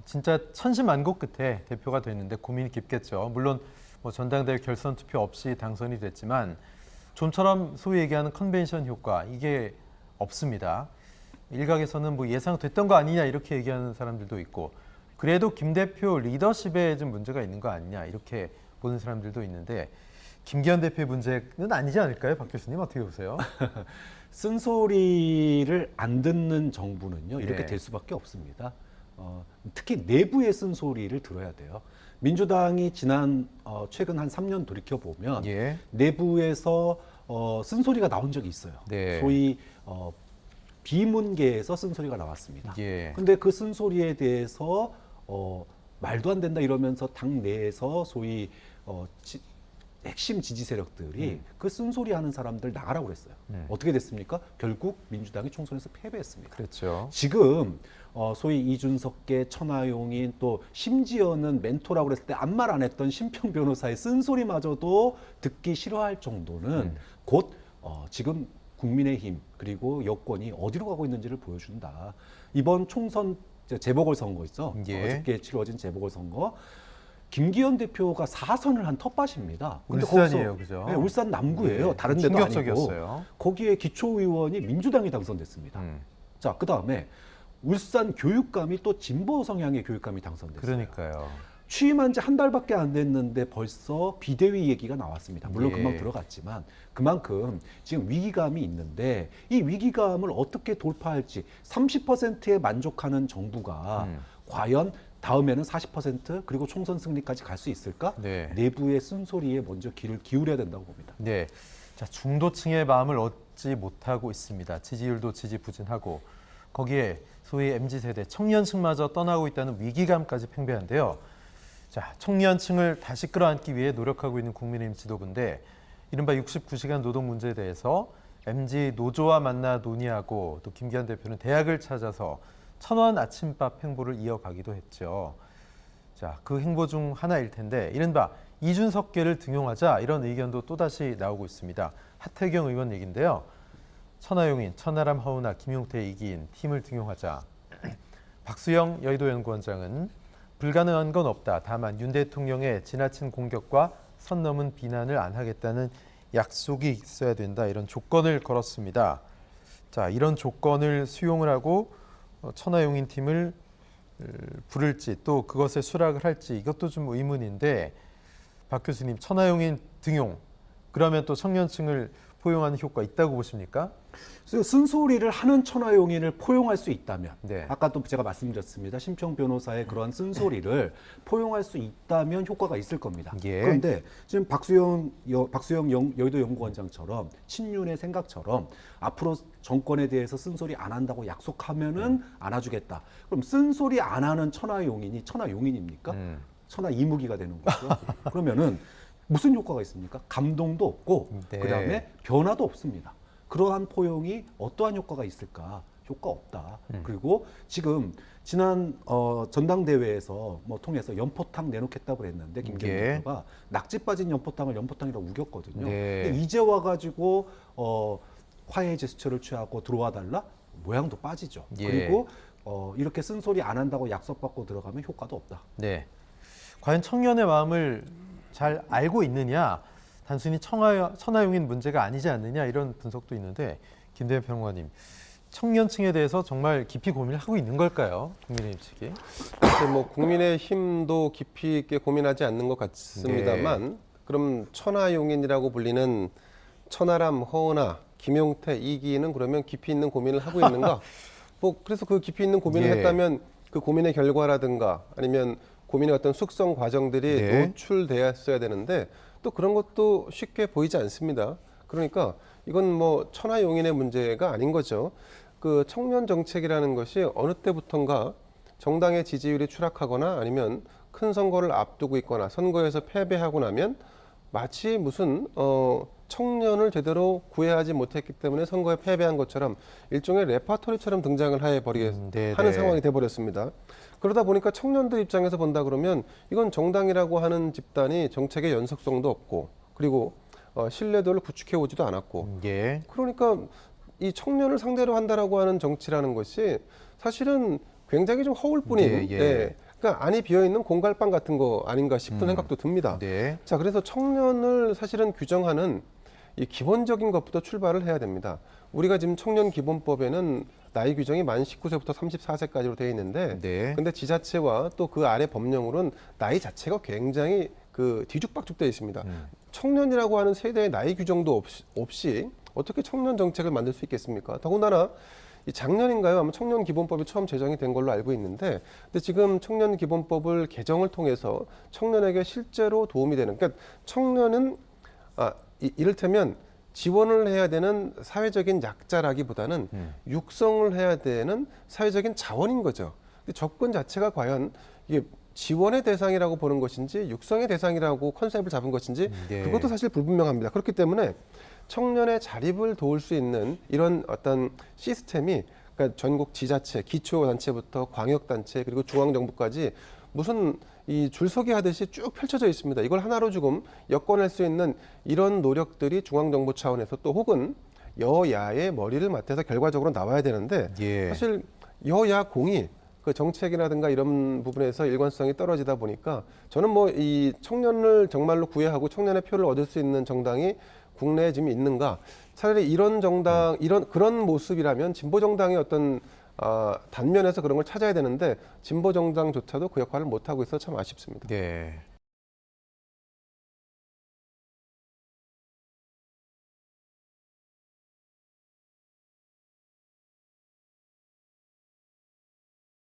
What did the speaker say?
진짜 천신만고 끝에 대표가 됐는데 고민이 깊겠죠. 물론 뭐 전당대회 결선 투표 없이 당선이 됐지만 좀처럼 소위 얘기하는 컨벤션 효과 이게 없습니다. 일각에서는 뭐 예상됐던 거 아니냐 이렇게 얘기하는 사람들도 있고 그래도 김 대표 리더십에 좀 문제가 있는 거 아니냐 이렇게 보는 사람들도 있는데 김기현 대표의 문제는 아니지 않을까요? 박 교수님 어떻게 보세요? 쓴소리를 안 듣는 정부는요 이렇게 네. 될 수밖에 없습니다. 특히 내부의 쓴소리를 들어야 돼요. 민주당이 최근 한 3년 돌이켜 보면 예. 내부에서 쓴소리가 나온 적이 있어요. 네. 소위 비문계에서 쓴소리가 나왔습니다. 예. 근데 그 쓴소리에 대해서 말도 안 된다 이러면서 당 내에서 소위 핵심 지지 세력들이 그 쓴소리하는 사람들 나가라고 그랬어요. 어떻게 됐습니까? 결국 민주당이 총선에서 패배했습니다. 그렇죠. 지금 소위 이준석계, 천하용인 또 심지어는 멘토라고 그랬을 때 아무 말 안 했던 심평 변호사의 쓴소리마저도 듣기 싫어할 정도는 곧 지금 국민의힘 그리고 여권이 어디로 가고 있는지를 보여준다. 이번 총선 재보궐선거 있어. 예. 어저께 치러진 재보궐선거. 김기현 대표가 4선을 한 텃밭입니다. 근데 울산이에요, 거기서- 그죠? 네, 울산 남구예요. 예, 다른 데도 아니고. 충격적이었어요. 거기에 기초의원이 민주당이 당선됐습니다. 자, 그 다음에 울산 교육감이 또 진보 성향의 교육감이 당선됐어요. 그러니까요. 취임한 지 한 달밖에 안 됐는데 벌써 비대위 얘기가 나왔습니다. 물론 예. 금방 들어갔지만 그만큼 지금 위기감이 있는데 이 위기감을 어떻게 돌파할지 30%에 만족하는 정부가 과연 다음에는 40% 그리고 총선 승리까지 갈 수 있을까? 네. 내부의 쓴소리에 먼저 귀를 기울여야 된다고 봅니다. 네. 자, 중도층의 마음을 얻지 못하고 있습니다. 지지율도 지지부진하고 거기에 소위 MZ세대 청년층마저 떠나고 있다는 위기감까지 팽배한데요. 자, 청년층을 다시 끌어안기 위해 노력하고 있는 국민의힘 지도부인데 이른바 69시간 노동 문제에 대해서 MZ 노조와 만나 논의하고 또 김기현 대표는 대학을 찾아서 천원 아침밥 행보를 이어가기도 했죠. 자, 그 행보 중 하나일 텐데 이른바 이준석계를 등용하자 이런 의견도 또다시 나오고 있습니다. 하태경 의원 얘기인데요. 천하용인, 천하람, 허은하, 김용태, 이기인 팀을 등용하자. 박수영 여의도 연구원장은 불가능한 건 없다. 다만 윤 대통령의 지나친 공격과 선 넘은 비난을 안 하겠다는 약속이 있어야 된다. 이런 조건을 걸었습니다. 자, 이런 조건을 수용을 하고 천하용인 팀을 부를지 또 그것에 수락을 할지 이것도 좀 의문인데 박 교수님 천하용인 등용 그러면 또 청년층을 포용하는 효과 있다고 보십니까? 그래서 쓴소리를 하는 천하용인을 포용할 수 있다면 네. 아까 또 제가 말씀드렸습니다. 심평 변호사의 그러한 쓴소리를 포용할 수 있다면 효과가 있을 겁니다. 예. 그런데 지금 박수영 여의도 연구원장처럼 친윤의 생각처럼 앞으로 정권에 대해서 쓴소리 안 한다고 약속하면은 안아주겠다. 그럼 쓴소리 안 하는 천하용인이 천하용인입니까? 천하 이무기가 되는 거죠. 그러면은 무슨 효과가 있습니까? 감동도 없고 네. 그다음에 변화도 없습니다. 그러한 포용이 어떠한 효과가 있을까? 효과 없다. 그리고 지금 지난 전당대회에서 뭐 통해서 연포탕 내놓겠다고 그랬는데 김기현 예. 대표가 낙지 빠진 연포탕을 연포탕이라고 우겼거든요. 네. 근데 이제 와가지고 화해 제스처를 취하고 들어와 달라 모양도 빠지죠. 예. 그리고 이렇게 쓴소리 안 한다고 약속받고 들어가면 효과도 없다. 네. 과연 청년의 마음을 잘 알고 있느냐, 단순히 천하용인 문제가 아니지 않느냐 이런 분석도 있는데 김대현 평론가님, 청년층에 대해서 정말 깊이 고민을 하고 있는 걸까요? 국민의힘 측이? 글쎄 뭐 국민의힘도 깊이 있게 고민하지 않는 것 같습니다만 그럼 천하용인이라고 불리는 천하람, 허은하, 김용태, 이기인은 그러면 깊이 있는 고민을 하고 있는가? 뭐 그래서 그 깊이 있는 고민을 예. 했다면 그 고민의 결과라든가 아니면 고민의 어떤 숙성 과정들이 네. 노출되었어야 되는데 또 그런 것도 쉽게 보이지 않습니다. 그러니까 이건 뭐 천하용인의 문제가 아닌 거죠. 그 청년 정책이라는 것이 어느 때부턴가 정당의 지지율이 추락하거나 아니면 큰 선거를 앞두고 있거나 선거에서 패배하고 나면 마치 무슨 청년을 제대로 구애하지 못했기 때문에 선거에 패배한 것처럼 일종의 레퍼토리처럼 등장을 네, 하는 네. 상황이 돼버렸습니다. 그러다 보니까 청년들 입장에서 본다 그러면 이건 정당이라고 하는 집단이 정책의 연속성도 없고 그리고 신뢰도를 구축해 오지도 않았고 예. 그러니까 이 청년을 상대로 한다라고 하는 정치라는 것이 사실은 굉장히 좀 허울 뿐인 예, 예. 그러니까 안이 비어 있는 공갈빵 같은 거 아닌가 싶은 생각도 듭니다. 네. 자, 그래서 청년을 사실은 규정하는 이 기본적인 것부터 출발을 해야 됩니다. 우리가 지금 청년 기본법에는 나이 규정이 만 19세부터 34세까지로 되어 있는데, 네. 근데 지자체와 또 그 아래 법령으로는 나이 자체가 굉장히 그 뒤죽박죽되어 있습니다. 청년이라고 하는 세대의 나이 규정도 없이 어떻게 청년 정책을 만들 수 있겠습니까? 더군다나 이 작년인가요? 아마 청년 기본법이 처음 제정이 된 걸로 알고 있는데, 근데 지금 청년 기본법을 개정을 통해서 청년에게 실제로 도움이 되는, 그러니까 청년은 이를테면 지원을 해야 되는 사회적인 약자라기보다는 육성을 해야 되는 사회적인 자원인 거죠. 근데 접근 자체가 과연 이게 지원의 대상이라고 보는 것인지 육성의 대상이라고 컨셉을 잡은 것인지 네. 그것도 사실 불분명합니다. 그렇기 때문에 청년의 자립을 도울 수 있는 이런 어떤 시스템이, 그러니까 전국 지자체, 기초단체부터 광역단체 그리고 중앙정부까지 무슨 이 줄서기 하듯이 쭉 펼쳐져 있습니다. 이걸 하나로 조금 엮어낼 수 있는 이런 노력들이 중앙정부 차원에서 또 혹은 여야의 머리를 맞대서 결과적으로 나와야 되는데, 예. 사실 여야 공이 그 정책이라든가 이런 부분에서 일관성이 떨어지다 보니까 저는 뭐 이 청년을 정말로 구애하고 청년의 표를 얻을 수 있는 정당이 국내에 지금 있는가? 차라리 이런 정당, 그런 모습이라면 진보 정당의 어떤 단면에서 그런 걸 찾아야 되는데 진보 정당조차도 그 역할을 못 하고 있어 참 아쉽습니다. 네.